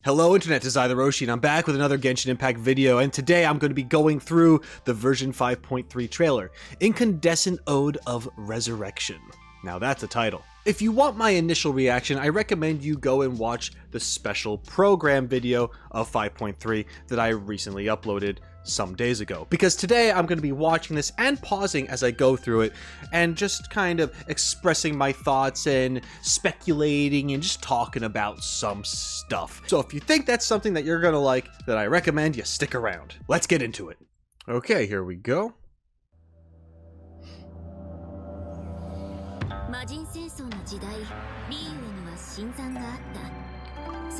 Hello Internet, it's I the Roshi, and I'm back with another Genshin Impact video, and today I'm going to be going through the version 5.3 trailer, Incandescent Ode of Resurrection. Now that's a title. If you want my initial reaction, I recommend you go and watch the special program video of 5.3 that I recently uploaded some days ago. Because today I'm going to be watching this and pausing as I go through it and just kind of expressing my thoughts and speculating and just talking about some stuff. So if you think that's something that you're going to like, then I recommend you stick around. Let's get into it. Okay, here we go.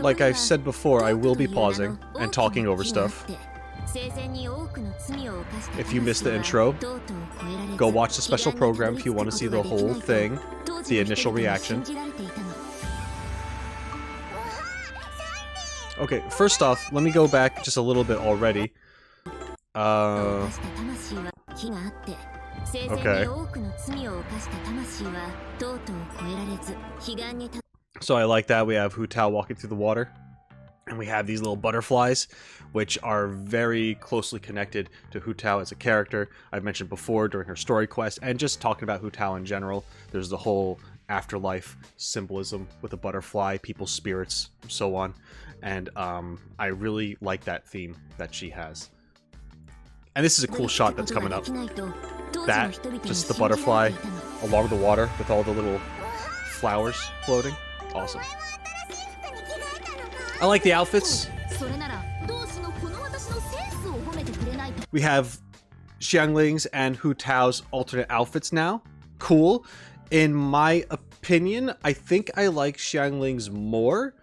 Like I said before, I will be pausing and talking over stuff. If you missed the intro, go watch the special program if you want to see the whole thing, the initial reaction. Okay, first off, let me go back just a little bit already. Okay. So I like that. We have Hu Tao walking through the water. And we have these little butterflies, which are very closely connected to Hu Tao as a character. I've mentioned before during her story quest, and just talking about Hu Tao in general. There's the whole afterlife symbolism with the butterfly, people's spirits, and so on. And I really like that theme that she has. And this is a cool shot that's coming up. That, just the butterfly along the water with all the little flowers floating. Awesome. I like the outfits. We have Xiangling's and Hu Tao's alternate outfits now. Cool. In my opinion, I think I like Xiangling's more.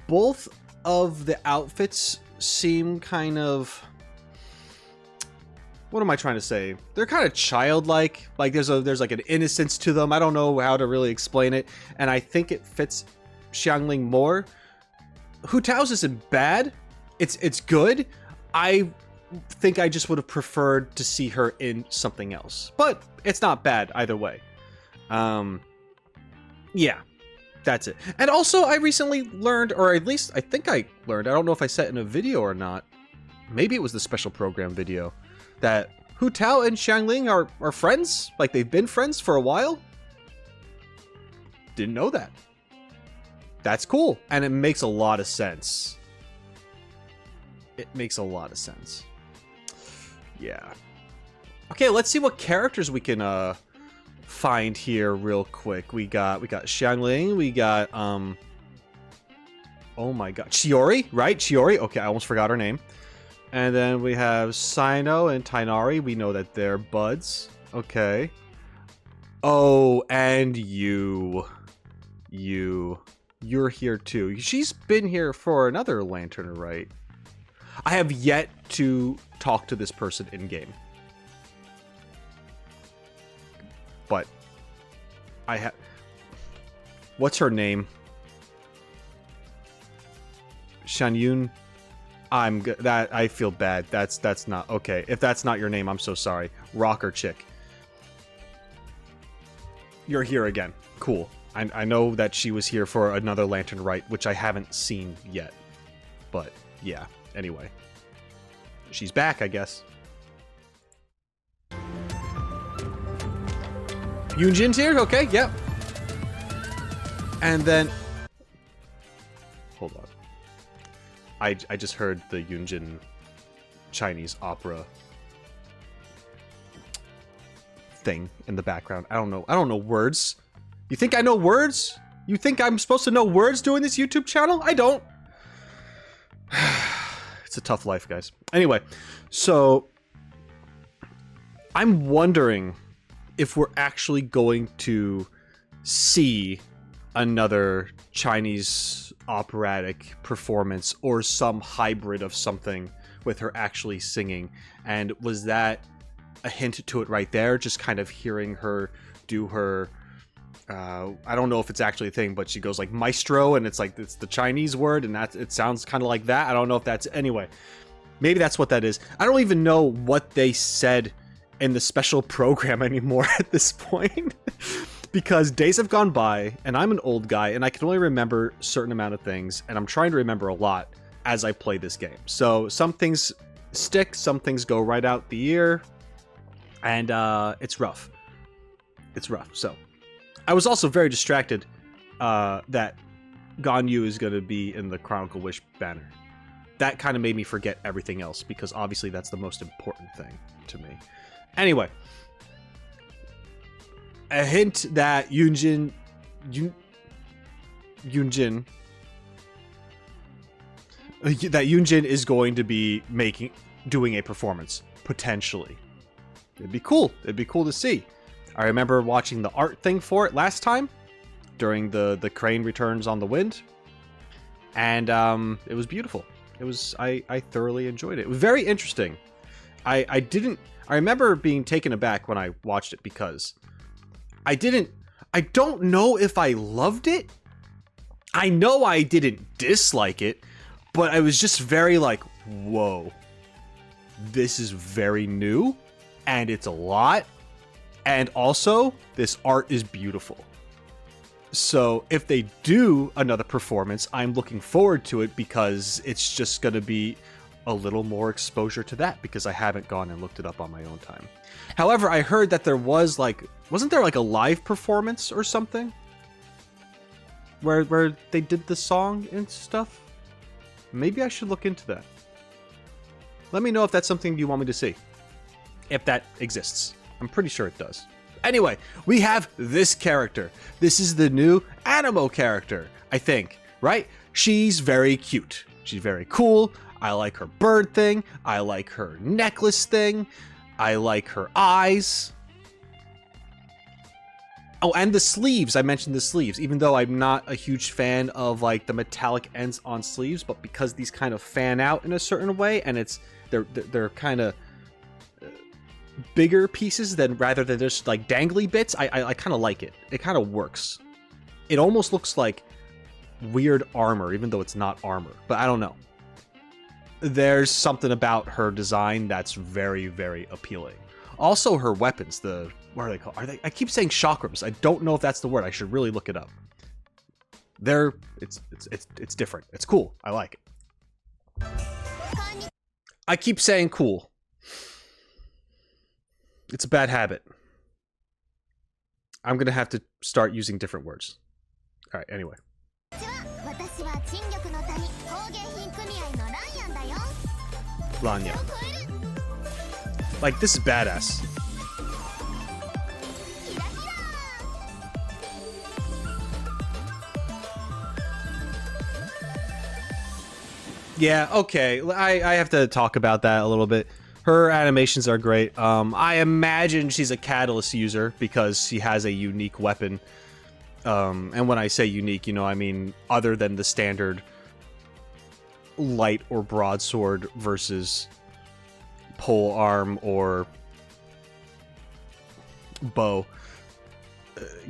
Both of the outfits seem kind of... What am I trying to say? They're kind of childlike. Like there's like an innocence to them. I don't know how to really explain it. And I think it fits Xiangling more. Hu Tao's isn't bad. It's good. I think I just would have preferred to see her in something else. But it's not bad either way. Yeah. That's it. And also I recently learned, or at least I think I learned, I don't know if I said it in a video or not. Maybe it was the special program video. That Hu Tao and Xiangling are friends? Like they've been friends for a while? Didn't know that. That's cool. And it makes a lot of sense. It makes a lot of sense. Yeah. Okay, let's see what characters we can find here real quick. We got Xiangling, we got oh my god. Chiori, right? Chiori. Okay, I almost forgot her name. And then we have Sino and Tainari. We know that they're buds. Okay. Oh, and you're here too. She's been here for another Lantern, right? I have yet to talk to this person in game. But I have... What's her name? Shanyun? I'm good. That I feel bad. That's not okay. If that's not your name, I'm so sorry. Rocker chick. You're here again. Cool. I know that she was here for another Lantern Rite, which I haven't seen yet. But yeah. Anyway, she's back, I guess. Yunjin's here. Okay. Yep. And then, hold on. I just heard the Yunjin Chinese opera thing in the background. I don't know words. You think I know words? You think I'm supposed to know words doing this YouTube channel? I don't. It's a tough life, guys. Anyway, so I'm wondering if we're actually going to see another Chinese operatic performance or some hybrid of something with her actually singing. And was that a hint to it right there? Just kind of hearing her do her, I don't know if it's actually a thing, but she goes like maestro, and it's the Chinese word, and it sounds kind of like that. I don't know if that's, anyway, maybe that's what that is. I don't even know what they said in the special program anymore at this point. because days have gone by and I'm an old guy and I can only remember a certain amount of things, and I'm trying to remember a lot as I play this game. So some things stick, some things go right out the ear, and it's rough. It's rough. So I was also very distracted that Ganyu is going to be in the Chronicle Wish banner. That kind of made me forget everything else, because obviously that's the most important thing to me. Anyway, a hint that Yunjin is going to be doing a performance, potentially. It'd be cool. It'd be cool to see. I remember watching the art thing for it last time during the crane returns on the wind, and it was beautiful. It was I thoroughly enjoyed it. It was very interesting. I remember being taken aback when I watched it, because I don't know if I loved it. I know I didn't dislike it, but I was just very like, whoa, this is very new, and it's a lot, and also this art is beautiful. So if they do another performance, I'm looking forward to it, because it's just going to be a little more exposure to that, because I haven't gone and looked it up on my own time. However, I heard that there was wasn't there like a live performance or something where they did the song and stuff? Maybe I should look into that. Let me know if that's something you want me to see, if that exists. I'm pretty sure it does. Anyway, we have this character. This is the new Animo character, I think, right? She's very cute. She's very cool. I like her bird thing. I like her necklace thing. I like her eyes. Oh, and the sleeves. I mentioned the sleeves, even though I'm not a huge fan of like the metallic ends on sleeves, but because these kind of fan out in a certain way, and they're kind of bigger pieces rather than just like dangly bits, I kind of like it. It kind of works. It almost looks like weird armor, even though it's not armor, but I don't know. There's something about her design that's very, very appealing. Also, her weapons, what are they called? I keep saying chakrams. I don't know if that's the word. I should really look it up. It's different. It's cool. I like it. I keep saying cool. It's a bad habit. I'm gonna have to start using different words. All right, anyway. Lanya. Like, this is badass. Yeah, okay. I have to talk about that a little bit. Her animations are great. I imagine she's a catalyst user because she has a unique weapon. And when I say unique, you know, I mean other than the standard light or broadsword versus pole arm or bow.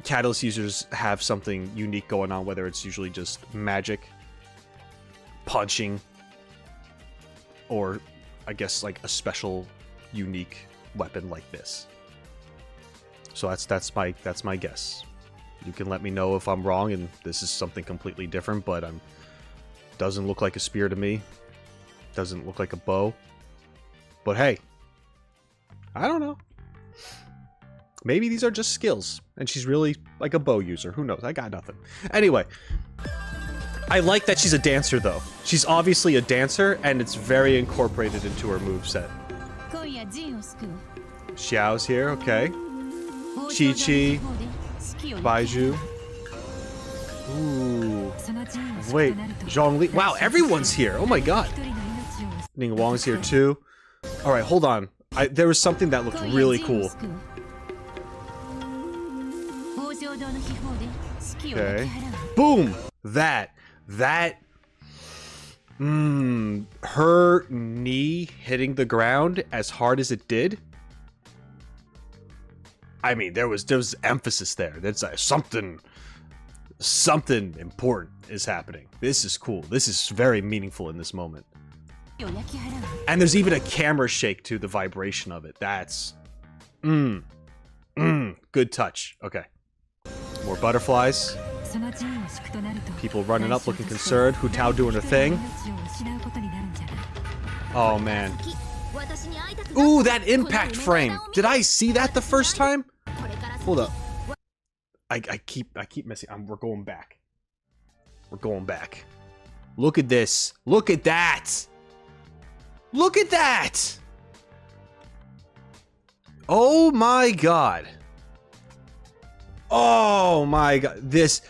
Catalyst users have something unique going on, whether it's usually just magic, punching, or I guess like a special unique weapon like this. So that's my guess. You can let me know if I'm wrong and this is something completely different, but doesn't look like a spear to me. Doesn't look like a bow. But hey, I don't know. Maybe these are just skills and she's really like a bow user. Who knows? I got nothing. Anyway, I like that she's a dancer, though. She's obviously a dancer, and it's very incorporated into her moveset. Xiao's here, okay. Chi-Chi, Baiju. Ooh. Wait, Zhongli. Wow, everyone's here. Oh my god. Ning Wong's here, too. Alright, hold on. There was something that looked really cool. Okay. Boom! Her knee hitting the ground as hard as it did. I mean, there was emphasis there. That's something important is happening. This is cool. This is very meaningful in this moment. And there's even a camera shake to the vibration of it. That's good touch. Okay. More butterflies. People running up looking concerned. Hu Tao doing her thing. Oh man. Ooh, that impact frame. Did I see that the first time? Hold up. I keep missing. We're going back. We're going back. Look at this. Look at that. Look at that. Oh my god. Oh my god. This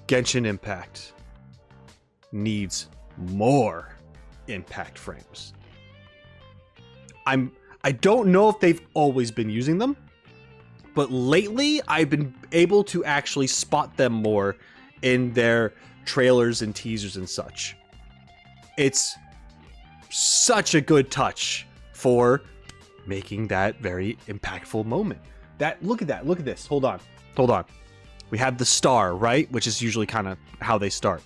Genshin Impact needs more impact frames. I don't know if they've always been using them, but lately I've been able to actually spot them more in their trailers and teasers and such. It's such a good touch for making that very impactful moment. Look at that. Look at this. Hold on. Hold on. We have the star, right? Which is usually kind of how they start.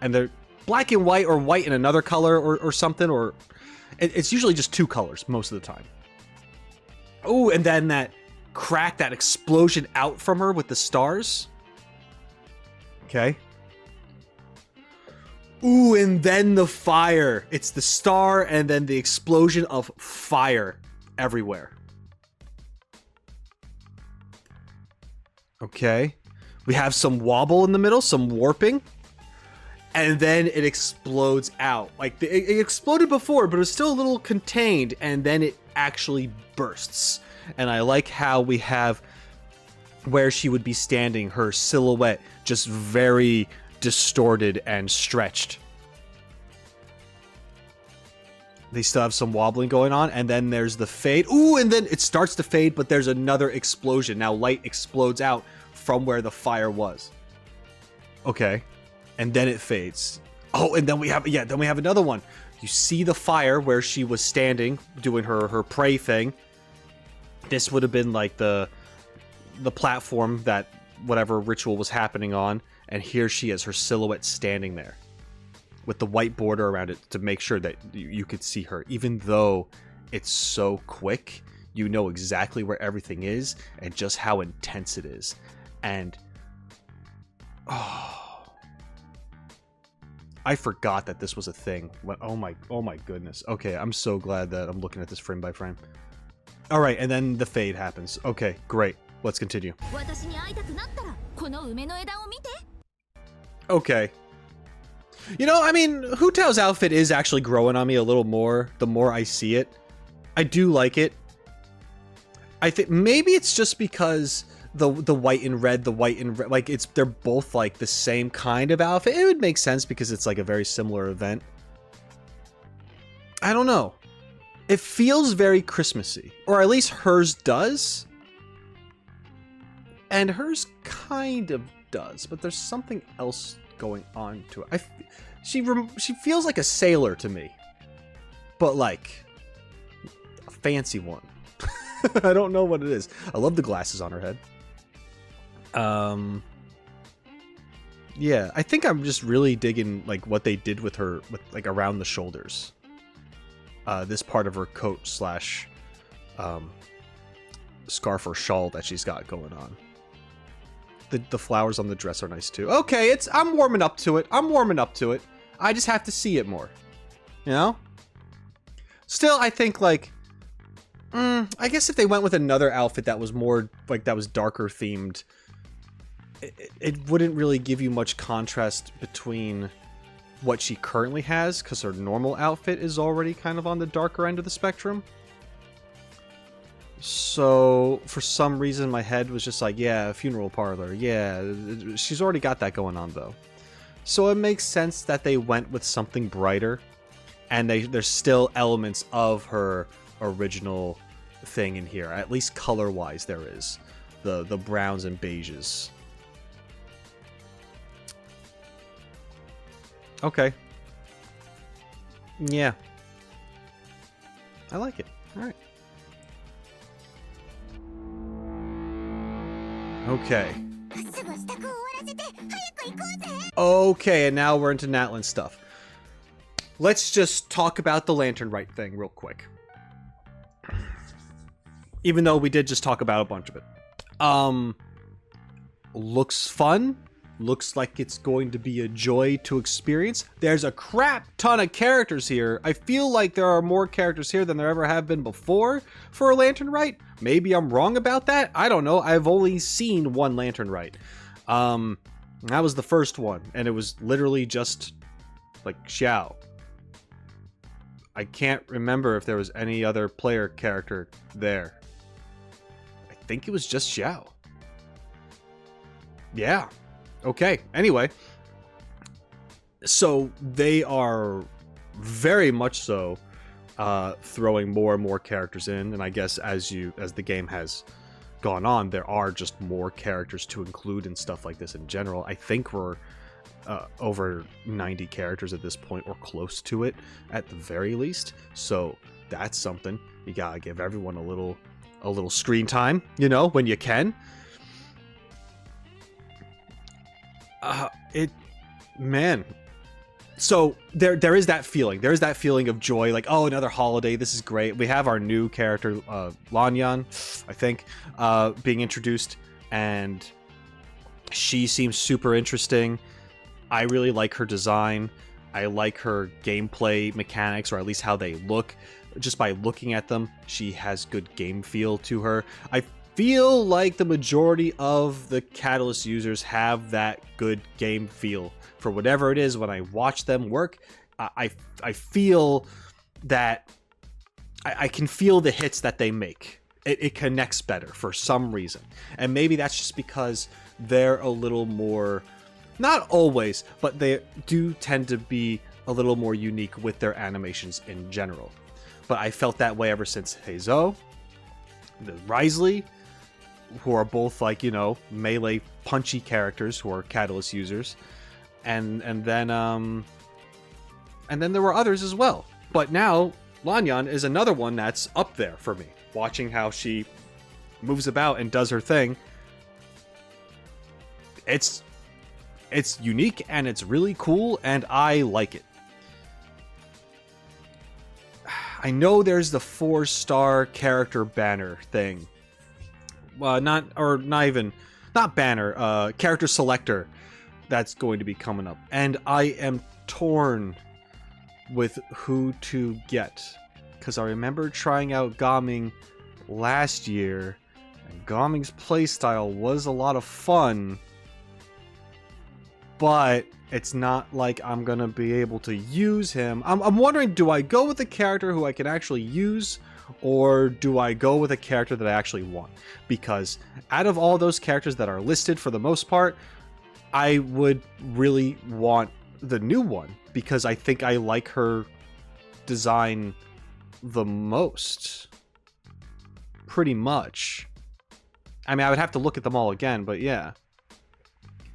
And they're black and white or white in another color or something, or it's usually just two colors most of the time. Oh, and then that crack, that explosion out from her with the stars. Okay. Ooh, and then the fire. It's the star and then the explosion of fire everywhere. Okay. We have some wobble in the middle, some warping. And then it explodes out. Like, it exploded before, but it was still a little contained, and then it actually bursts. And I like how we have where she would be standing, her silhouette just very distorted and stretched. They still have some wobbling going on, and then there's the fade. Ooh, and then it starts to fade, but there's another explosion. Now light explodes out from where the fire was. Okay. And then it fades. Oh, and then we have, then we have another one. You see the fire where she was standing, doing her prey thing. This would have been like the platform that whatever ritual was happening on. And here she is, her silhouette standing there with the white border around it to make sure that you could see her. Even though it's so quick, you know exactly where everything is and just how intense it is. And, oh, I forgot that this was a thing. Oh my goodness. Okay, I'm so glad that I'm looking at this frame by frame. All right, and then the fade happens. Okay, great. Let's continue. Okay. You know, I mean, Hu Tao's outfit is actually growing on me a little more the more I see it. I do like it. I think maybe it's just because the white and red, like they're both like the same kind of outfit. It would make sense because it's like a very similar event. I don't know. It feels very Christmassy, or at least hers does. And hers kind of does, but there's something else going on to it. She feels like a sailor to me, but like a fancy one. I don't know what it is. I love the glasses on her head. Yeah, I think I'm just really digging like what they did with her, with like around the shoulders. This part of her coat slash scarf or shawl that she's got going on. The flowers on the dress are nice too. Okay, I'm warming up to it. I just have to see it more. You know? Still, I think like, I guess if they went with another outfit that was more like, that was darker themed, it wouldn't really give you much contrast between what she currently has, because her normal outfit is already kind of on the darker end of the spectrum. So for some reason my head was just like, yeah, funeral parlor, yeah, she's already got that going on though. So it makes sense that they went with something brighter, and there's still elements of her original thing in here, at least color wise. There is the browns and beiges. Okay. Yeah. I like it. All right. Okay. Okay, and now we're into Natlan stuff. Let's just talk about the lantern rite thing real quick. even though we did just talk about a bunch of it. Looks fun. Looks like it's going to be a joy to experience. There's a crap ton of characters here. I feel like there are more characters here than there ever have been before for a Lantern Rite. Maybe I'm wrong about that. I don't know. I've only seen one Lantern Rite. That was the first one, and it was literally just like Xiao. I can't remember if there was any other player character there. I think it was just Xiao. Yeah. Okay. Anyway. So they are very much so throwing more and more characters in, and I guess as the game has gone on, there are just more characters to include and stuff like this in general. I think we're over 90 characters at this point, or close to it at the very least. So that's something. You gotta give everyone a little screen time, you know, when you can. Man. So there is that feeling. There is that feeling of joy, like, oh, another holiday. This is great. We have our new character, Lanyan, I think, being introduced, and she seems super interesting. I really like her design. I like her gameplay mechanics, or at least how they look. Just by looking at them, she has good game feel to her. I feel like the majority of the Catalyst users have that good game feel for whatever it is. When I watch them work, I feel that I can feel the hits that they make. It connects better for some reason. And maybe that's just because they're a little more, not always, but they do tend to be a little more unique with their animations in general. But I felt that way ever since Heizo, the Risley, who are both, like, you know, melee punchy characters who are Catalyst users, and then there were others as well. But now Lanyan is another one that's up there for me. Watching how she moves about and does her thing, it's unique and it's really cool, and I like it. I know there's the 4-star character banner thing. Not banner, character selector that's going to be coming up. And I am torn with who to get. Because I remember trying out Gaming last year, and Gaming's playstyle was a lot of fun. But it's not like I'm going to be able to use him. I'm wondering, do I go with a character who I can actually use, or do I go with a character that I actually want? Because out of all those characters that are listed, for the most part, I would really want the new one, because I think I like her design the most. Pretty much. I mean, I would have to look at them all again, but yeah.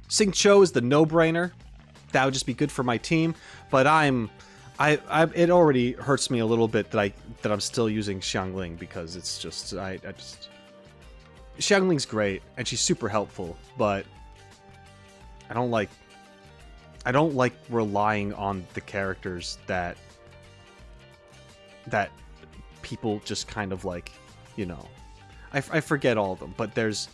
Xingqiu is the no-brainer. That would just be good for my team, but it already hurts me a little bit that I'm still using Xiangling, because it's just Xiangling's great and she's super helpful, but I don't like relying on the characters that people just kind of like, you know, I forget all of them, but there's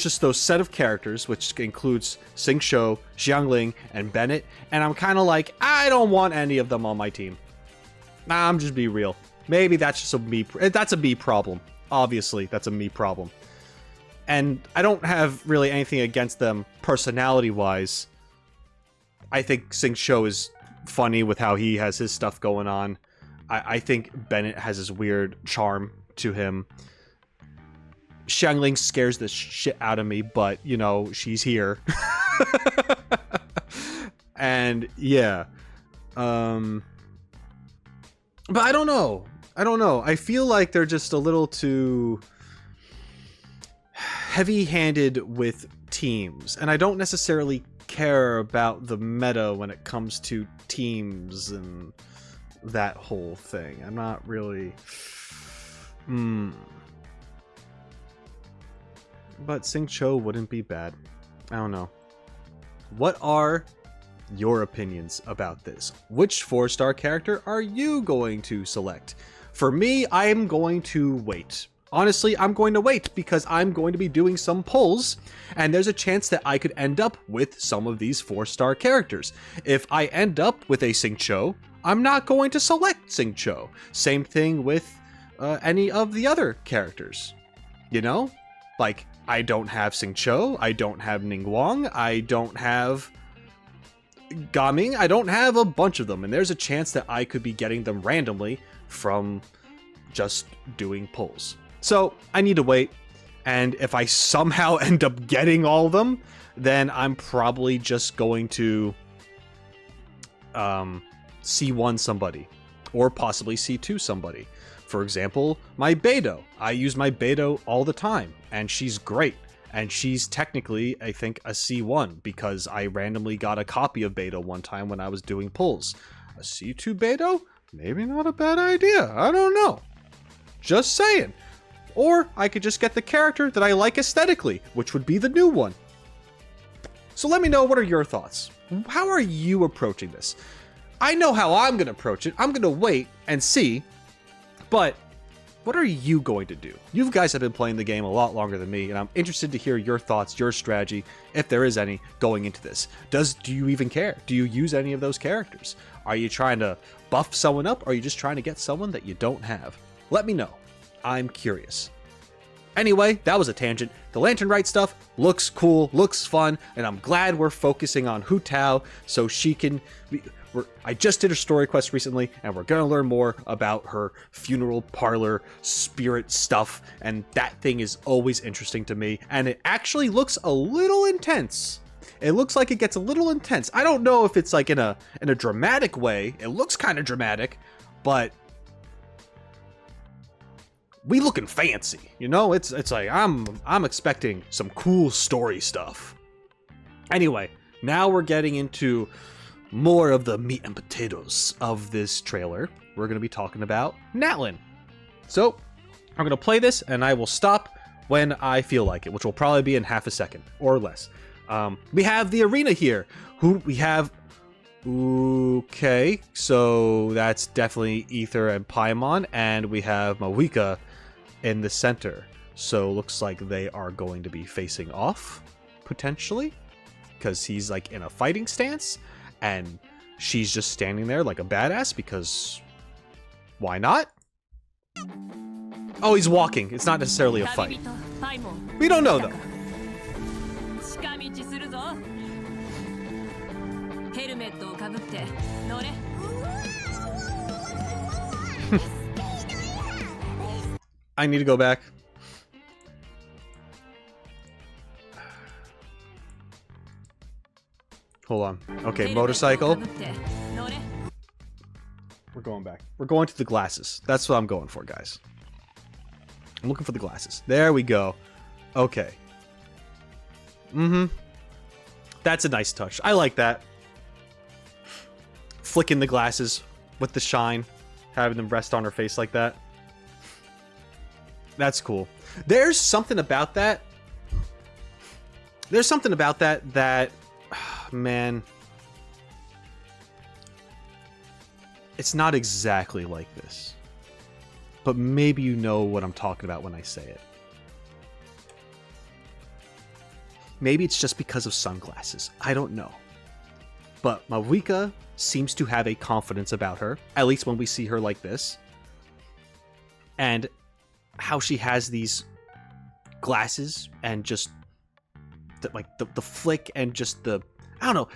just those set of characters, which includes Xingqiu, Xiangling, and Bennett, and I'm kind of like, I don't want any of them on my team. Nah, I'm just being real. Maybe that's just that's a me problem. Obviously, that's a me problem. And I don't have really anything against them personality-wise. I think Xingqiu is funny with how he has his stuff going on. I think Bennett has his weird charm to him. Xiangling scares the shit out of me, but, you know, she's here. And, yeah. But I don't know. I feel like they're just a little too heavy-handed with teams. And I don't necessarily care about the meta when it comes to teams and that whole thing. I'm not really... But Xingqiu wouldn't be bad. I don't know. What are your opinions about this? Which 4-star character are you going to select? For me, I'm going to wait. honestly, I'm going to wait because I'm going to be doing some polls, and there's a chance that I could end up with some of these 4-star characters. If I end up with a Xingqiu, I'm not going to select Xingqiu. Same thing with any of the other characters. You know? Like, I don't have Xingqiu, I don't have Ningguang, I don't have Gaming, I don't have a bunch of them, and there's a chance that I could be getting them randomly from just doing pulls. So I need to wait, and if I somehow end up getting all of them, then I'm probably just going to C1 somebody, or possibly C2 somebody. For example, my Beidou. I use my Beidou all the time, and she's great. And she's technically, I think, a C1 because I randomly got a copy of Beidou one time when I was doing pulls. A C2 Beidou? Maybe not a bad idea. I don't know. Just saying. Or I could just get the character that I like aesthetically, which would be the new one. So let me know, what are your thoughts? How are you approaching this? I know how I'm going to approach it. I'm going to wait and see. But what are you going to do? You guys have been playing the game a lot longer than me, and I'm interested to hear your thoughts, your strategy, if there is any, going into this. Do you even care? Do you use any of those characters? Are you trying to buff someone up, or are you just trying to get someone that you don't have? Let me know. I'm curious. Anyway, that was a tangent. The Lantern Rite stuff looks cool, looks fun, and I'm glad we're focusing on Hu Tao so she can... I just did her story quest recently, and we're going to learn more about her funeral parlor spirit stuff, and that thing is always interesting to me, and it actually looks a little intense. It looks like it gets a little intense. I don't know if it's like in a dramatic way. It looks kind of dramatic, but we looking fancy, you know? It's like I'm expecting some cool story stuff. Anyway, now we're getting into more of the meat and potatoes of this trailer. We're going to be talking about Natlan. So I'm going to play this, and I will stop when I feel like it, which will probably be in half a second or less. We have the arena here. Okay, so that's definitely Ether and Paimon, and we have Mawika in the center. So looks like they are going to be facing off, potentially, because he's like in a fighting stance. And she's just standing there like a badass because why not? Oh, he's walking. It's not necessarily a fight. We don't know though. I need to go back. Hold on. Okay, motorcycle. We're going back. We're going to the glasses. That's what I'm going for, guys. I'm looking for the glasses. There we go. Okay. That's a nice touch. I like that. Flicking the glasses with the shine. Having them rest on her face like that. That's cool. There's something about that. There's something about that man, it's not exactly like this, but maybe you know what I'm talking about when I say it. Maybe it's just because of sunglasses. I don't know. But Mawika seems to have a confidence about her, at least when we see her like this. And how she has these glasses and just the flick and just the... I don't know.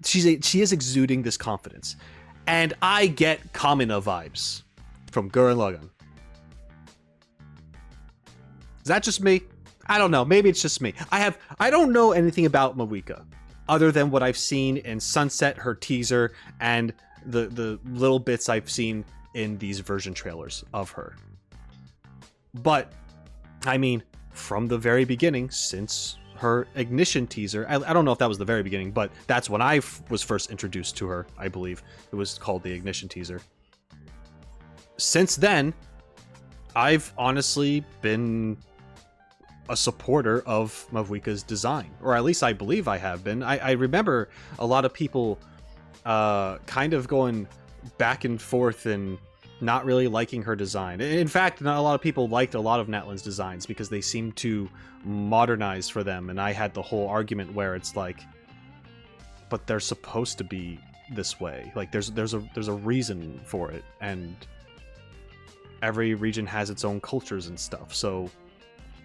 She is exuding this confidence. And I get Kamina vibes from Gurren Lagann. Is that just me? I don't know. Maybe it's just me. I don't know anything about Mawika other than what I've seen in Sunset, her teaser, and the little bits I've seen in these version trailers of her. But, I mean, from the very beginning, since her Ignition teaser, I don't know if that was the very beginning, but that's when I was first introduced to her, I believe. It was called the Ignition teaser. Since then, I've honestly been a supporter of Mawika's design, or at least I believe I have been. I remember a lot of people kind of going back and forth and not really liking her design. In fact, not a lot of people liked a lot of Natlan's designs because they seemed too modernized for them, and I had the whole argument where it's like, but they're supposed to be this way. Like there's a reason for it, and every region has its own cultures and stuff. So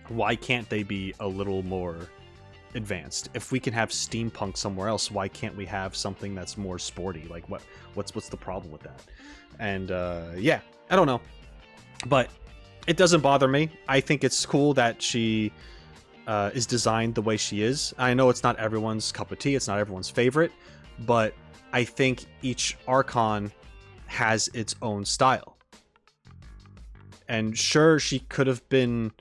why can't they be a little more advanced? If we can have steampunk somewhere else, why can't we have something that's more sporty? Like what's the problem with that? And yeah, I don't know, but it doesn't bother me. I think it's cool that she is designed the way she is. I know it's not everyone's cup of tea, it's not everyone's favorite, but I think each Archon has its own style. And sure, she could have been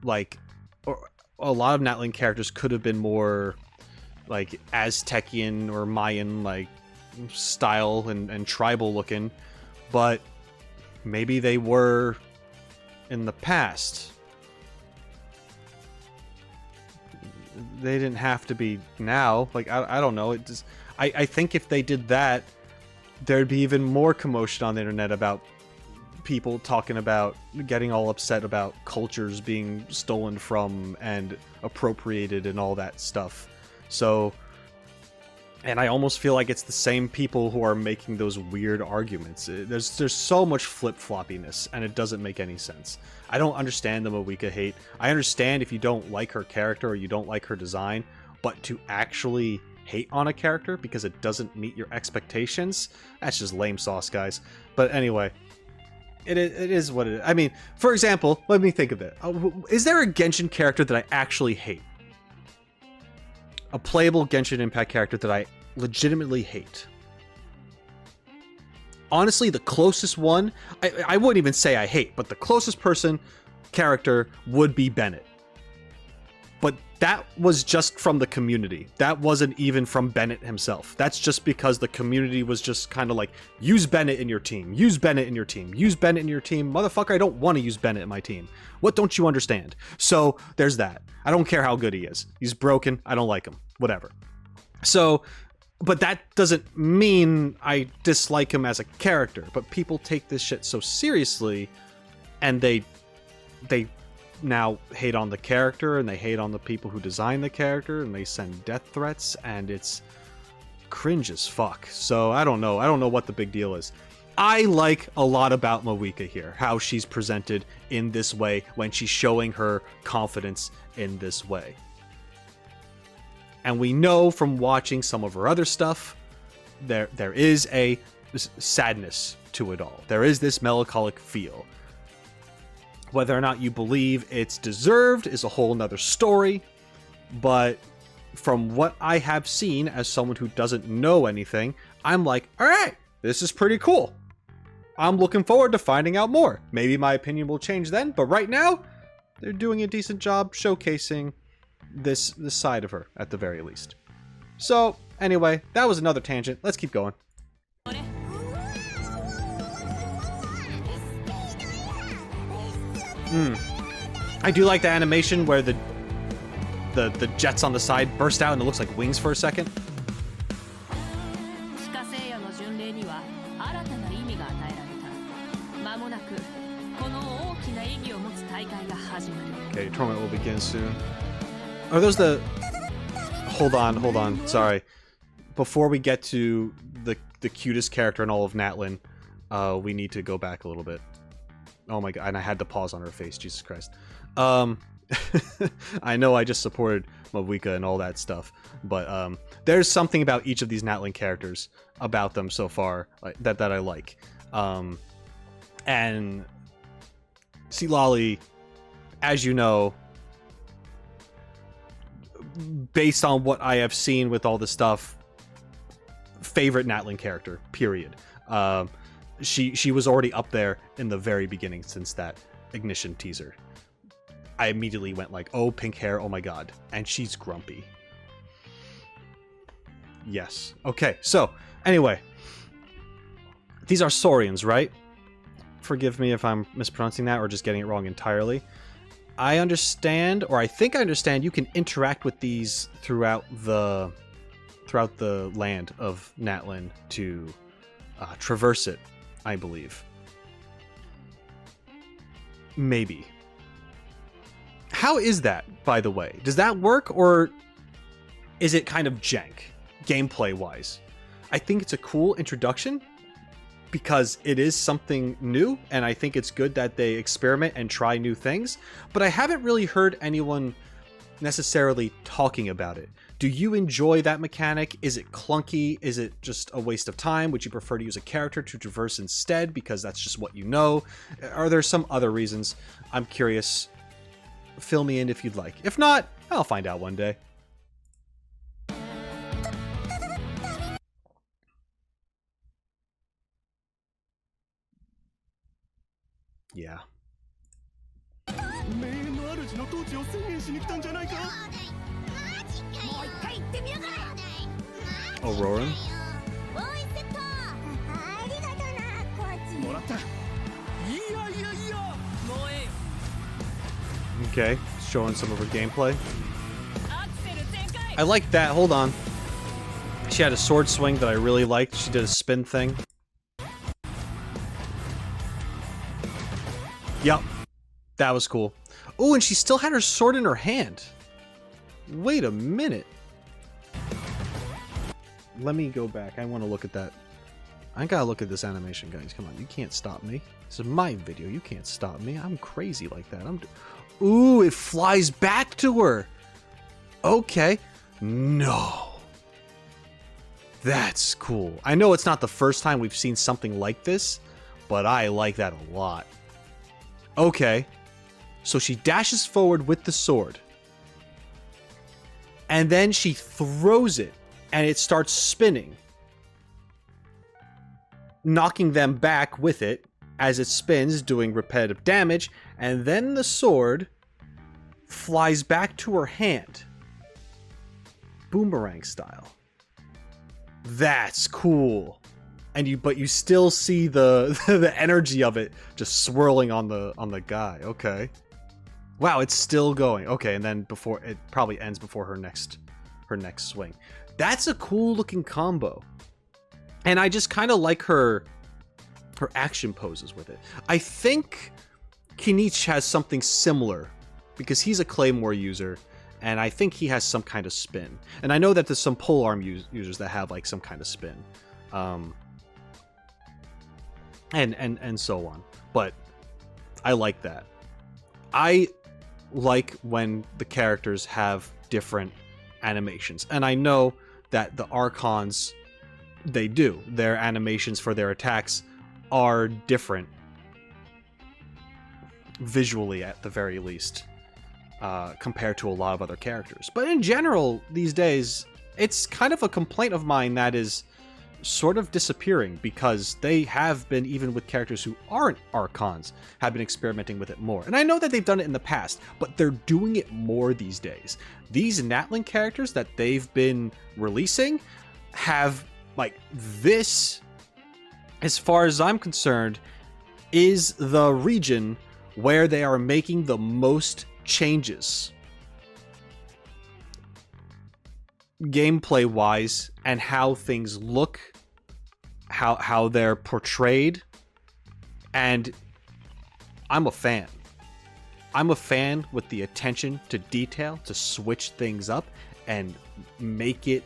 like, or a lot of Natlan characters could have been more like Aztecian or Mayan like style and tribal looking, but maybe they were in the past. They didn't have to be now. Like I don't know. It just I think if they did that, there'd be even more commotion on the internet about people talking about getting all upset about cultures being stolen from and appropriated and all that stuff. So, and I almost feel like it's the same people who are making those weird arguments. There's so much flip-floppiness, and it doesn't make any sense. I don't understand the Mawika hate. I understand if you don't like her character or you don't like her design, but to actually hate on a character because it doesn't meet your expectations, that's just lame sauce, guys. But anyway, it is what it is. I mean, for example, let me think of it. Is there a Genshin character that I actually hate? A playable Genshin Impact character that I legitimately hate? Honestly, the closest one, I wouldn't even say I hate, but the closest character would be Bennett. But that was just from the community. That wasn't even from Bennett himself. That's just because the community was just kind of like, use Bennett in your team, use Bennett in your team, use Bennett in your team. Motherfucker, I don't want to use Bennett in my team. What don't you understand? So there's that. I don't care how good he is. He's broken. I don't like him. Whatever. So, but that doesn't mean I dislike him as a character. But people take this shit so seriously, and they now hate on the character, and they hate on the people who design the character, and they send death threats, and it's cringe as fuck. So I don't know what the big deal is. I like a lot about Mawika here, how she's presented in this way when she's showing her confidence in this way. And we know from watching some of her other stuff, there is a sadness to it all. There is this melancholic feel. Whether or not you believe it's deserved is a whole nother story, but from what I have seen as someone who doesn't know anything, I'm like, all right, this is pretty cool. I'm looking forward to finding out more. Maybe my opinion will change then, but right now, they're doing a decent job showcasing this side of her, at the very least. So, anyway, that was another tangent. Let's keep going. I do like the animation where the jets on the side burst out and it looks like wings for a second. Okay, tournament will begin soon. Are those the... Hold on, sorry. Before we get to the cutest character in all of Natlan, we need to go back a little bit. Oh my god, and I had to pause on her face, Jesus Christ. I know I just supported Mawika and all that stuff, but there's something about each of these Natlan characters, about them so far, that I like. And Silali, as you know, based on what I have seen with all this stuff, favorite Natlan character, period. She was already up there in the very beginning since that Ignition teaser. I immediately went like, oh, pink hair, oh my god. And she's grumpy. Yes. Okay, so, anyway. These are Saurians, right? Forgive me if I'm mispronouncing that or just getting it wrong entirely. I understand, or I think I understand, you can interact with these throughout the land of Natlan to traverse it, I believe. maybe. How is that, by the way? Does that work, or is it kind of jank, gameplay-wise? I think it's a cool introduction because it is something new, and I think it's good that they experiment and try new things, but I haven't really heard anyone necessarily talking about it. Do you enjoy that mechanic? Is it clunky? Is it just a waste of time? Would you prefer to use a character to traverse instead because that's just what you know? Are there some other reasons? I'm curious. Fill me in if you'd like. If not, I'll find out one day. Yeah. Aurora? Okay, showing some of her gameplay. I like that. Hold on. She had a sword swing that I really liked. She did a spin thing. Yep. That was cool. Oh, and she still had her sword in her hand. Wait a minute. Let me go back. I want to look at that. I gotta look at this animation, guys. Come on, you can't stop me. This is my video. You can't stop me. I'm crazy like that. Ooh, it flies back to her. Okay. No. That's cool. I know it's not the first time we've seen something like this, but I like that a lot. Okay. So she dashes forward with the sword. And then she throws it, and it starts spinning, knocking them back with it as it spins, doing repetitive damage, and then the sword flies back to her hand. Boomerang style. That's cool. But you still see the the energy of it just swirling on the guy. Okay. Wow, it's still going. Okay, and then before it probably ends before her next swing. That's a cool looking combo. And I just kind of like her action poses with it. I think Kinich has something similar because he's a Claymore user, and I think he has some kind of spin. And I know that there's some polearm users that have like some kind of spin. And so on. But I like that. I like when the characters have different animations. And I know that the Archons, they do. Their animations for their attacks are different. Visually, at the very least. Compared to a lot of other characters. But in general, these days, it's kind of a complaint of mine that is sort of disappearing, because they have been, even with characters who aren't Archons, have been experimenting with it more. And I know that they've done it in the past, but they're doing it more these days. These Natlan characters that they've been releasing have, like, this, as far as I'm concerned, is the region where they are making the most changes gameplay wise, and how things look, how they're portrayed. And I'm a fan. I'm a fan with the attention to detail to switch things up and make it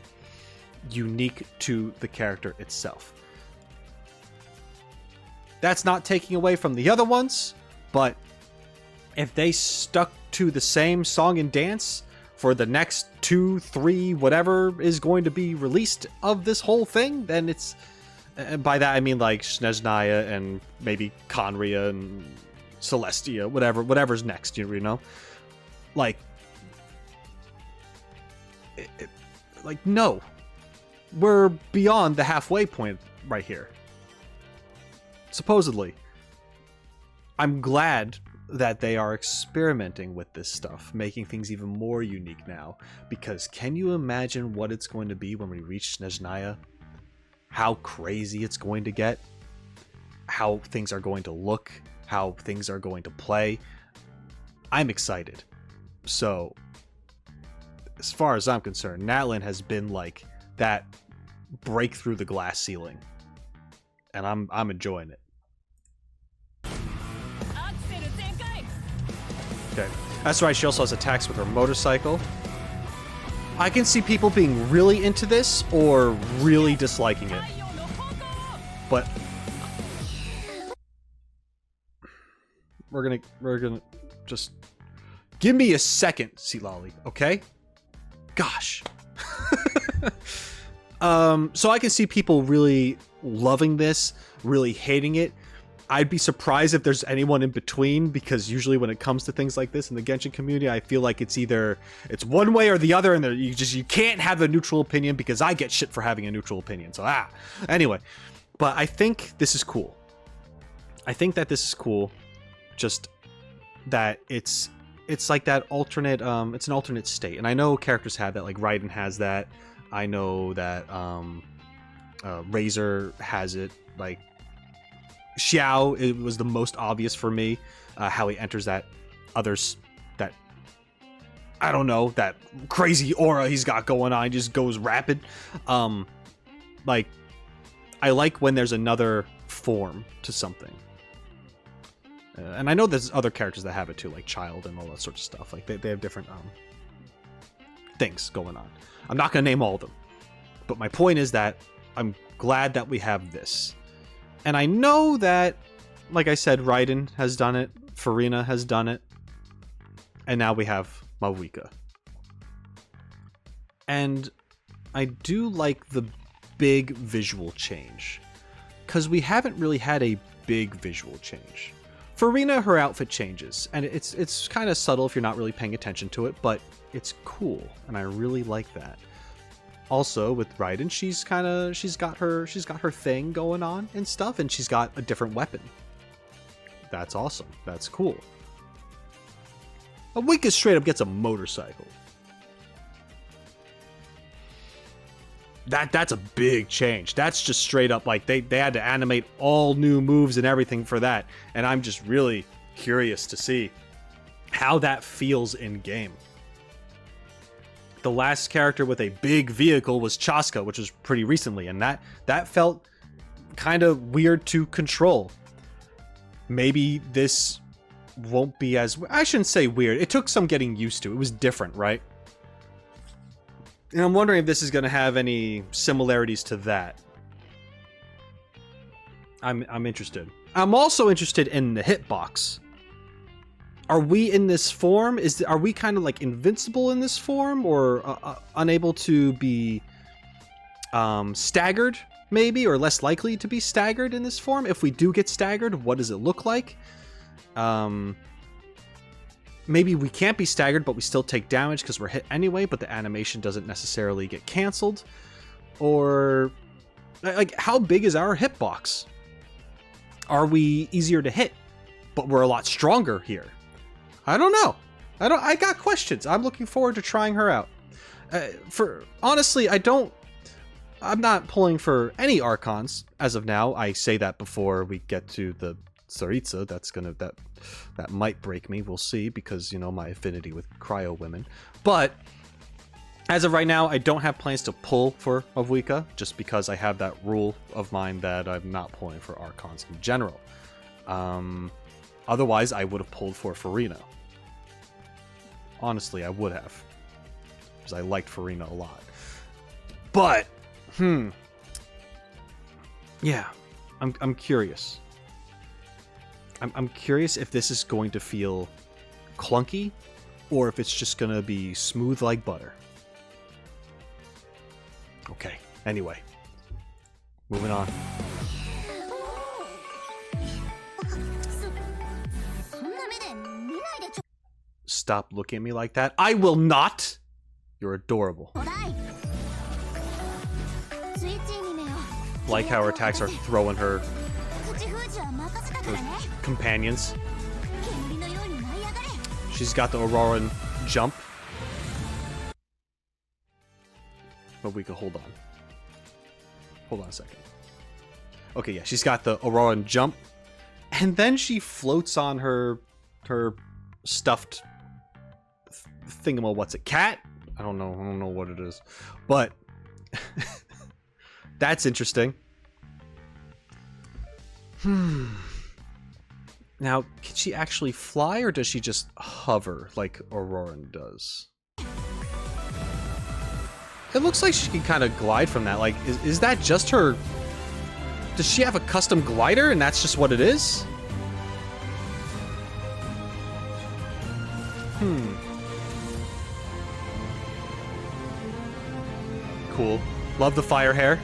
unique to the character itself. That's not taking away from the other ones, but if they stuck to the same song and dance for the next 2, 3, whatever is going to be released of this whole thing, then it's... by that I mean like Snezhnaya and maybe Conria and Celestia, whatever's next, you know? Like... like, no. We're beyond the halfway point right here. Supposedly. I'm glad that they are experimenting with this stuff, making things even more unique now, because can you imagine what it's going to be when we reach Snezhnaya? How crazy it's going to get? How things are going to look? How things are going to play? I'm excited. So, as far as I'm concerned, Natlan has been like that break through the glass ceiling. And I'm enjoying it. Okay. That's right, she also has attacks with her motorcycle. I can see people being really into this or really disliking it. But we're gonna just give me a second, Silali, okay? Gosh. So I can see people really loving this, really hating it. I'd be surprised if there's anyone in between, because usually when it comes to things like this in the Genshin community, I feel like it's one way or the other, and you can't have a neutral opinion, because I get shit for having a neutral opinion. So anyway, but I think this is cool. I think that this is cool, just that it's like that alternate, it's an alternate state, and I know characters have that, like Raiden has that. I know that Razor has it, like Xiao, it was the most obvious for me, how he enters that that I don't know, that crazy aura he's got going on. He just goes rapid. Like, I like when there's another form to something. And I know there's other characters that have it too, like Child and all that sort of stuff. Like, they have different things going on. I'm not going to name all of them. But my point is that I'm glad that we have this. And I know that, like I said, Raiden has done it, Farina has done it, and now we have Mavuika. And I do like the big visual change, because we haven't really had a big visual change. Farina, her outfit changes, and it's kind of subtle if you're not really paying attention to it, but it's cool, and I really like that. Also, with Raiden, she's got her thing going on and stuff, and she's got a different weapon. That's awesome. That's cool. Mavuika straight up gets a motorcycle. That's a big change. That's just straight up, like, they had to animate all new moves and everything for that, and I'm just really curious to see how that feels in game. The last character with a big vehicle was Chaska, which was pretty recently, and that felt kind of weird to control. Maybe this won't be as... I shouldn't say weird. It took some getting used to. It was different, right? And I'm wondering if this is going to have any similarities to that. I'm interested. I'm also interested in the hitbox. Are we in this form? Are we kind of like invincible in this form, or unable to be staggered, maybe, or less likely to be staggered in this form? If we do get staggered, what does it look like? Maybe we can't be staggered, but we still take damage because we're hit anyway, but the animation doesn't necessarily get canceled. Or, like, how big is our hitbox? Are we easier to hit, but we're a lot stronger here? I don't know. I got questions. I'm looking forward to trying her out. Honestly, I'm not pulling for any Archons as of now. I say that before we get to the Tsaritsa. That might break me. We'll see, because, you know, my affinity with cryo women. But as of right now, I don't have plans to pull for Mavuika, just because I have that rule of mine that I'm not pulling for Archons in general. Otherwise, I would have pulled for Farina. Honestly, I would have, because I liked Farina a lot. But, yeah, I'm curious. I'm curious if this is going to feel clunky, or if it's just going to be smooth like butter. Okay, anyway. Moving on. Stop looking at me like that. I will not! You're adorable. Like how her attacks are throwing her companions. She's got the Auroran jump. But we could hold on. Hold on a second. Okay, yeah, she's got the Auroran jump. And then she floats on her stuffed thingamo, what's it? Cat? I don't know what it is. But that's interesting. Now, can she actually fly, or does she just hover like Auroran does? It looks like she can kind of glide from that. Like, is that just her? Does she have a custom glider and that's just what it is? Cool. Love the fire hair.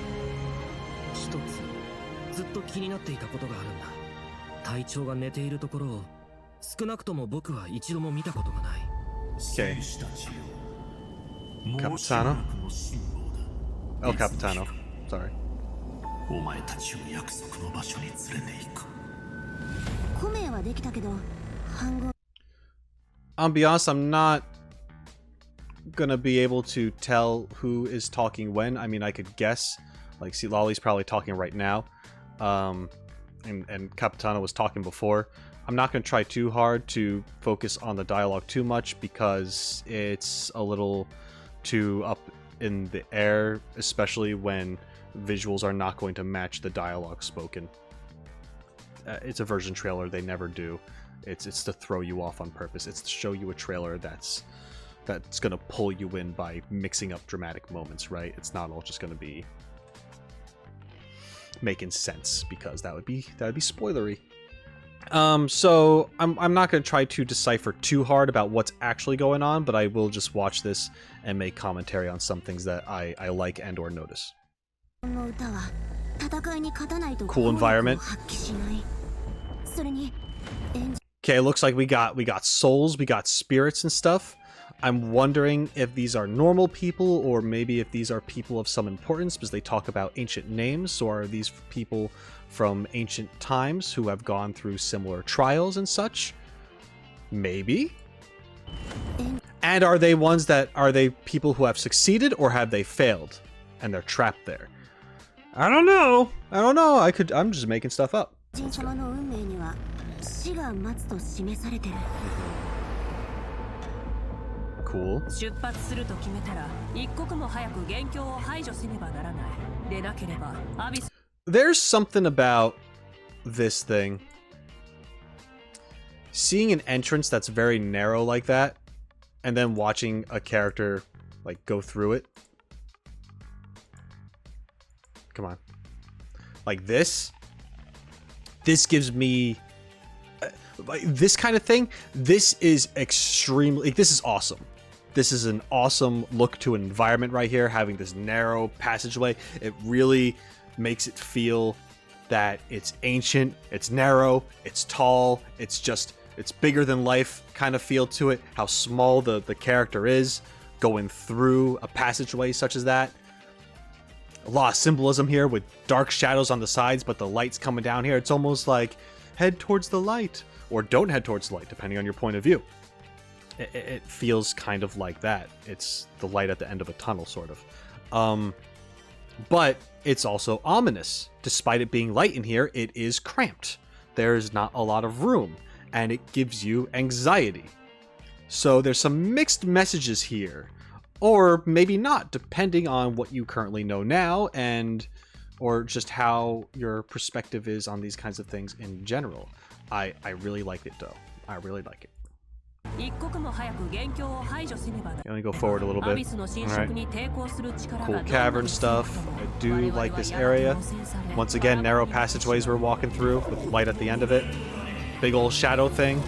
Okay. Capitano? El Capitano. Sorry. I'll be honest, I'm not gonna be able to tell who is talking when. I mean, I could guess. Like, see, Lolly's probably talking right now. And Capitano was talking before. I'm not going to try too hard to focus on the dialogue too much because it's a little too up in the air, especially when visuals are not going to match the dialogue spoken. It's a version trailer, they never do. It's to throw you off on purpose. It's to show you a trailer that's going to pull you in by mixing up dramatic moments, right? It's not all just going to be making sense, because that would be spoilery. So I'm not going to try to decipher too hard about what's actually going on, but I will just watch this and make commentary on some things that I like and or notice. Cool environment. Okay, it looks like we got souls, we got spirits and stuff. I'm wondering if these are normal people, or maybe if these are people of some importance, because they talk about ancient names. So are these people from ancient times who have gone through similar trials and such? Maybe. And are they people who have succeeded, or have they failed and they're trapped there? I don't know. I'm just making stuff up. Cool. There's something about this thing. Seeing an entrance that's very narrow like that, and then watching a character like go through it. Come on. Like this. This gives me this kind of thing. This is extremely, this is awesome. This is an awesome look to an environment right here, having this narrow passageway. It really makes it feel that it's ancient, it's narrow, it's tall, it's bigger than life kind of feel to it. How small the character is going through a passageway such as that. A lot of symbolism here with dark shadows on the sides, but the light's coming down here. It's almost like head towards the light, or don't head towards the light, depending on your point of view. It feels kind of like that. It's the light at the end of a tunnel, sort of. But it's also ominous. Despite it being light in here, it is cramped. There's not a lot of room, and it gives you anxiety. So there's some mixed messages here, or maybe not, depending on what you currently know now, or just how your perspective is on these kinds of things in general. I really like it, though. I really like it. Let me go forward a little bit. Alright. Cool cavern stuff. I do like this area. Once again, narrow passageways we're walking through with light at the end of it. Big old shadow thing.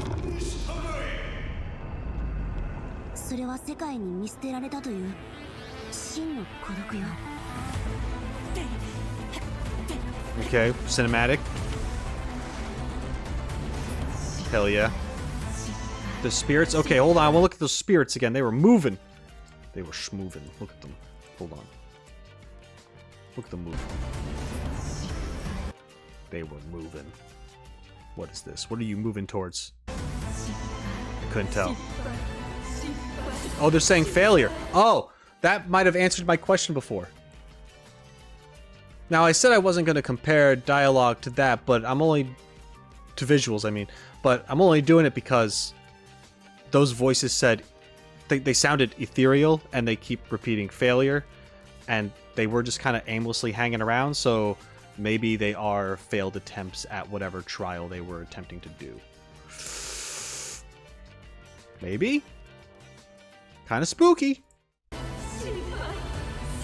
Okay, cinematic. Hell yeah. The spirits? Okay, hold on. I want to look at those spirits again. They were moving. They were schmoving. Look at them. Hold on. Look at them move. They were moving. What is this? What are you moving towards? I couldn't tell. Oh, they're saying failure. Oh, that might have answered my question before. Now, I said I wasn't going to compare dialogue to that, but I'm only... to visuals, I mean. But I'm only doing it because those voices said... They sounded ethereal, and they keep repeating failure. And they were just kind of aimlessly hanging around, so maybe they are failed attempts at whatever trial they were attempting to do. Maybe? Kind of spooky.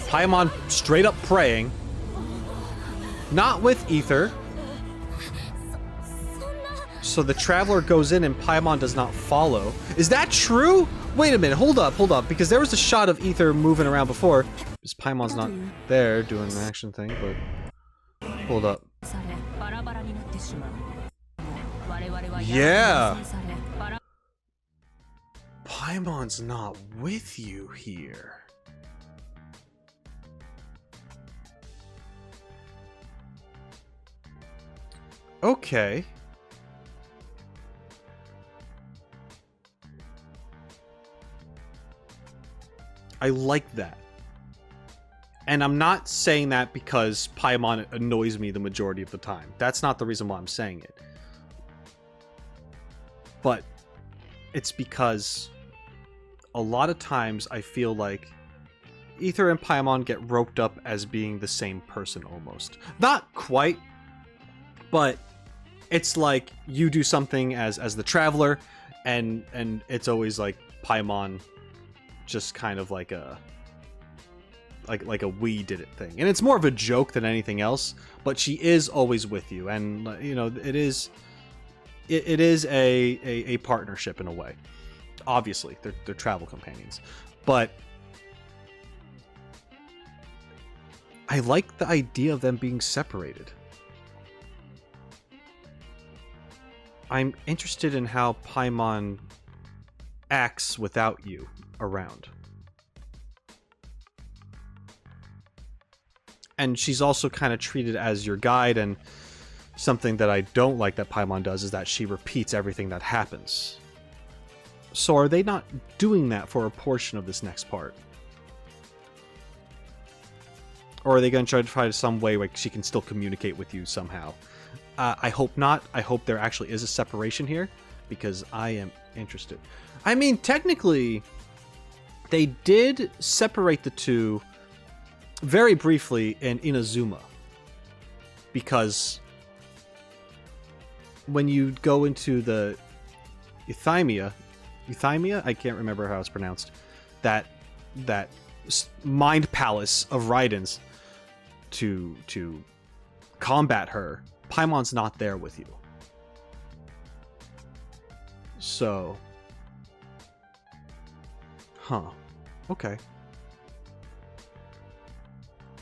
Paimon straight up praying. Not with ether. So the traveler goes in and Paimon does not follow. Is that true? Wait a minute, hold up, because there was a shot of ether moving around before. Because Paimon's not there doing an action thing, but hold up. Yeah. Paimon's not with you here. Okay. I like that. And I'm not saying that because Paimon annoys me the majority of the time. That's not the reason why I'm saying it. But it's because a lot of times I feel like Ether and Paimon get roped up as being the same person almost. Not quite, but it's like you do something as the traveler, and it's always like Paimon just kind of like a we did it thing. And it's more of a joke than anything else, but she is always with you, and you know, it is a partnership in a way. Obviously, they're travel companions, but I like the idea of them being separated. I'm interested in how Paimon acts without you around. And she's also kind of treated as your guide, and something that I don't like that Paimon does is that she repeats everything that happens. So are they not doing that for a portion of this next part? Or are they going to try to find some way like she can still communicate with you somehow? I hope not. I hope there actually is a separation here, because I am interested. I mean, technically, they did separate the two very briefly in Inazuma, because when you go into the Euthymia, I can't remember how it's pronounced, that mind palace of Raiden's to combat her, Paimon's not there with you. So, okay.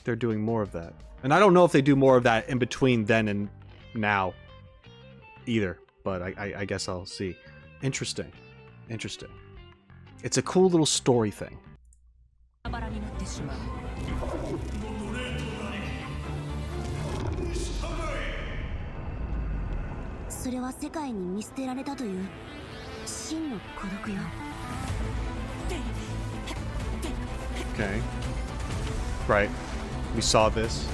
They're doing more of that. And I don't know if they do more of that in between then and now either, but I guess I'll see. Interesting. It's a cool little story thing. Okay. Right. We saw this.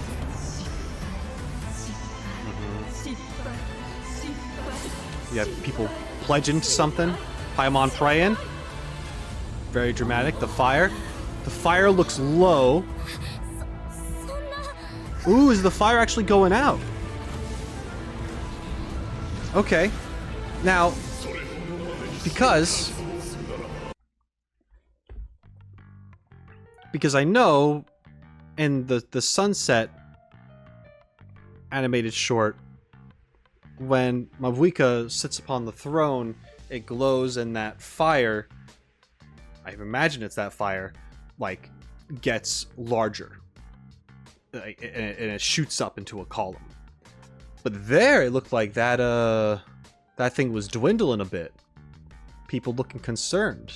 You have people pledging to something. Paimon praying. Very dramatic. The fire. The fire looks low. Ooh, is the fire actually going out? Okay. Now, because I know in the Sunset animated short, when Mavuika sits upon the throne, it glows, and that fire, I imagine it's that fire, like, gets larger. And it shoots up into a column. But there, it looked like that thing was dwindling a bit. People looking concerned.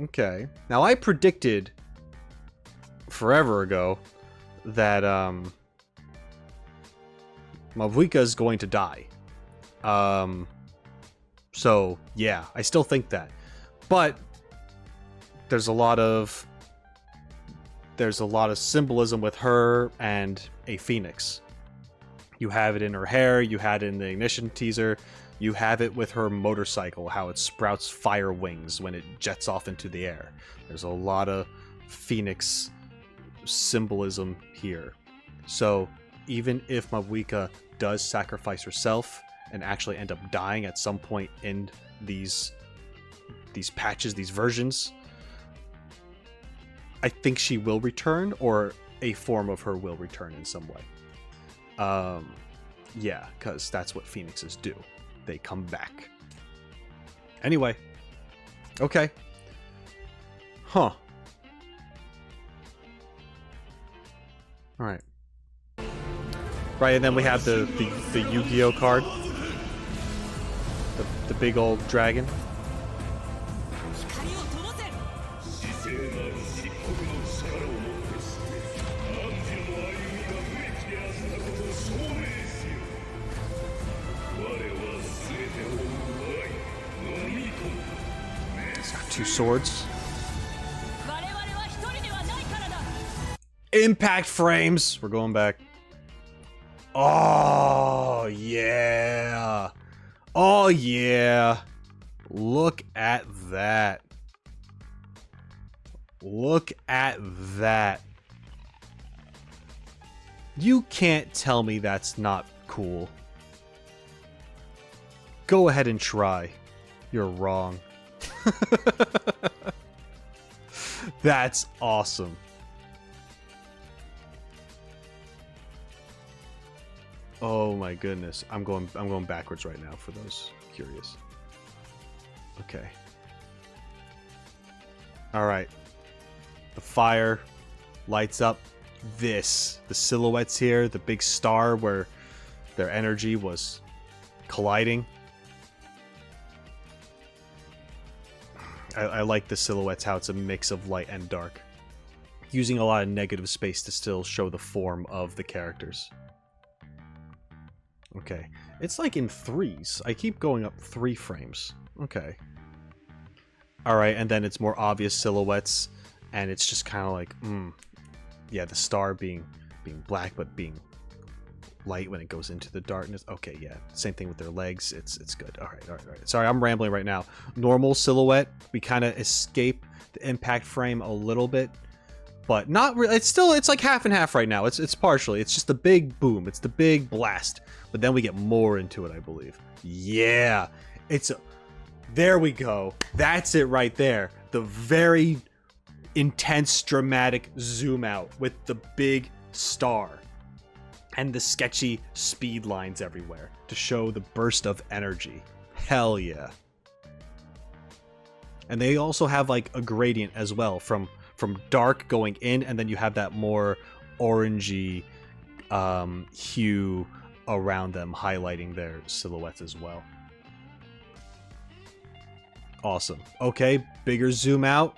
Okay. Now, I predicted forever ago that Mavuika's going to die. So yeah, I still think that. But there's a lot of symbolism with her and a phoenix. You have it in her hair, you had it in the Ignition teaser, you have it with her motorcycle, how it sprouts fire wings when it jets off into the air. There's a lot of phoenix symbolism here. So even if Mavuika does sacrifice herself and actually end up dying at some point in these these patches, these versions, I think she will return, or a form of her will return in some way. Yeah, because that's what phoenixes do. They come back. Anyway. Okay. Huh. Alright. Right, and then we have the Yu-Gi-Oh card. The big old dragon. It's got 2 swords. Impact frames! We're going back. Oh, yeah. Oh, yeah. Look at that. Look at that. You can't tell me that's not cool. Go ahead and try. You're wrong. That's awesome. Oh my goodness. I'm going backwards right now for those curious. Okay. All right. The fire lights up this. The silhouettes here, the big star where their energy was colliding. I like the silhouettes, how it's a mix of light and dark. Using a lot of negative space to still show the form of the characters. Okay. It's like in 3s. I keep going up 3 frames. Okay. Alright, and then it's more obvious silhouettes, and it's just kind of like, yeah, the star being black, but being light when it goes into the darkness. Okay, yeah. Same thing with their legs. It's good. Alright. Sorry, I'm rambling right now. Normal silhouette, we kind of escape the impact frame a little bit. But not really. It's like half and half right now. It's partially. It's just the big boom. It's the big blast. But then we get more into it, I believe. Yeah. There we go. That's it right there. The very intense, dramatic zoom out with the big star. And the sketchy speed lines everywhere to show the burst of energy. Hell yeah. And they also have like a gradient as well from dark going in, and then you have that more orangey hue around them, highlighting their silhouettes as well. Awesome. Okay, bigger zoom out.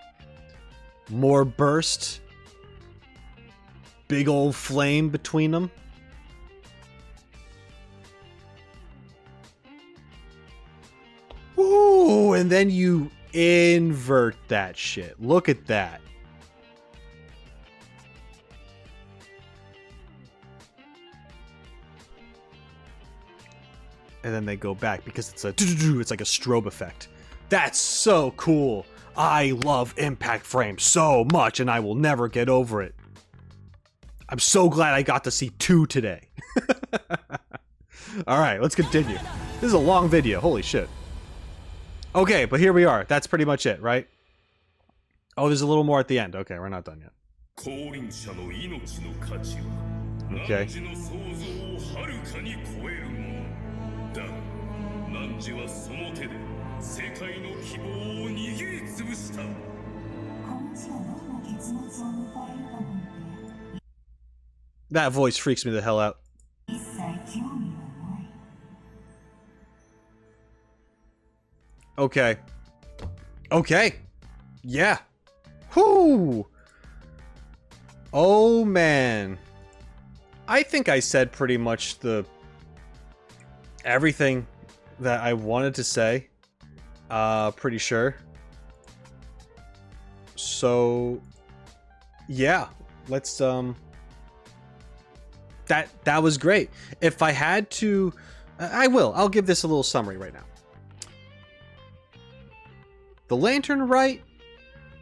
More burst. Big old flame between them. Ooh, and then you invert that shit. Look at that. And then they go back because it's like a strobe effect. That's so cool. I love impact frames so much, and I will never get over it. I'm so glad I got to see 2 today. Alright, let's continue. This is a long video. Holy shit. Okay, but here we are. That's pretty much it, right? Oh, there's a little more at the end. Okay, we're not done yet. Okay. That voice freaks me the hell out. Okay. Okay. Yeah. Whoo! Oh, man. I think I said pretty much everything that I wanted to say. Pretty sure. So, yeah. Let's, That was great. If I had to... I'll give this a little summary right now. The Lantern Rite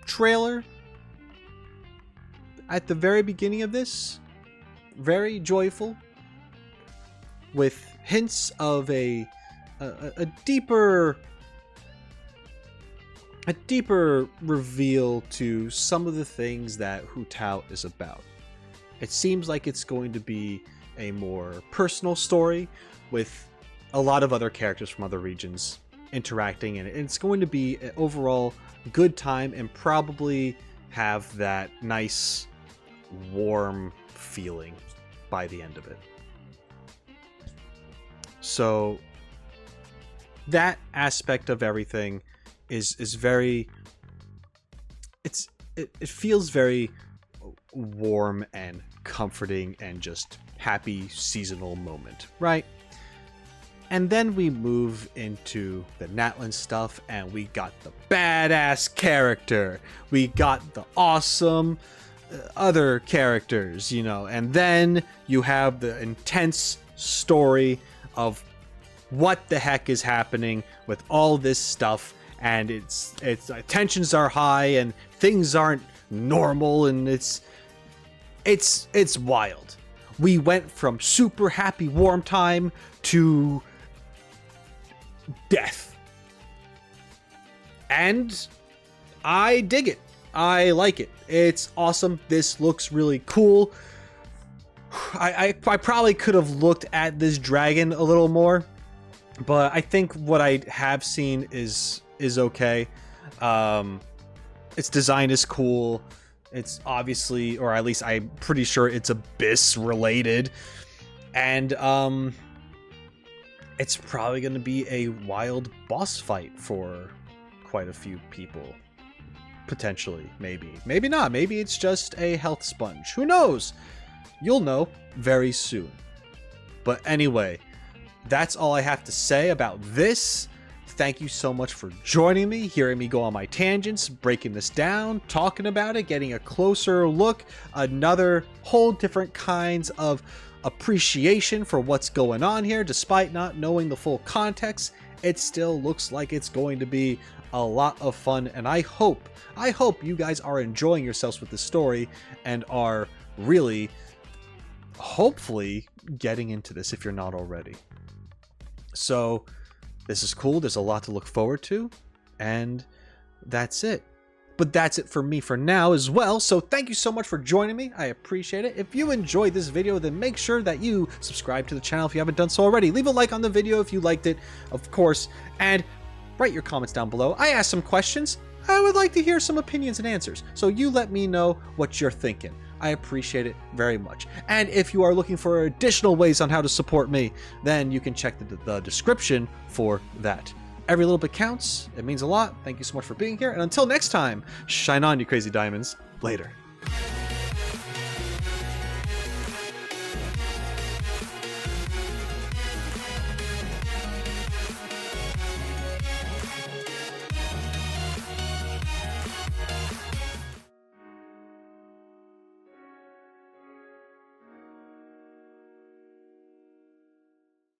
trailer at the very beginning of this, very joyful, with hints of a deeper a deeper reveal to some of the things that Hu Tao is about. It seems like it's going to be a more personal story with a lot of other characters from other regions interacting, and it's going to be an overall good time and probably have that nice warm feeling by the end of it. So that aspect of everything is very, it feels very warm and comforting and just happy seasonal moment, right? And then we move into the Natlan stuff, and we got the badass character. We got the awesome other characters, you know, and then you have the intense story of what the heck is happening with all this stuff, and it's tensions are high and things aren't normal, and it's wild. We went from super happy warm time to death, and I dig it. I like it. It's awesome. This looks really cool. I probably could have looked at this dragon a little more, but I think what I have seen is okay. Its design is cool. It's obviously, or at least I'm pretty sure it's Abyss related, and it's probably going to be a wild boss fight for quite a few people. Potentially, maybe not. Maybe it's just a health sponge. Who knows? You'll know very soon. But anyway, that's all I have to say about this. Thank you so much for joining me, hearing me go on my tangents, breaking this down, talking about it, getting a closer look, another whole different kinds of appreciation for what's going on here. Despite not knowing the full context, it still looks like it's going to be a lot of fun, and I hope you guys are enjoying yourselves with the story and are really, hopefully, getting into this if you're not already. So this is cool. There's a lot to look forward to, and that's it. But that's it for me for now as well. So thank you so much for joining me. I appreciate it. If you enjoyed this video, then make sure that you subscribe to the channel if you haven't done so already. Leave a like on the video if you liked it, of course, and write your comments down below. I asked some questions. I would like to hear some opinions and answers, so you let me know what you're thinking. I appreciate it very much. And if you are looking for additional ways on how to support me, then you can check the description for that. Every little bit counts. It means a lot. Thank you so much for being here. And until next time, shine on, you crazy diamonds. Later.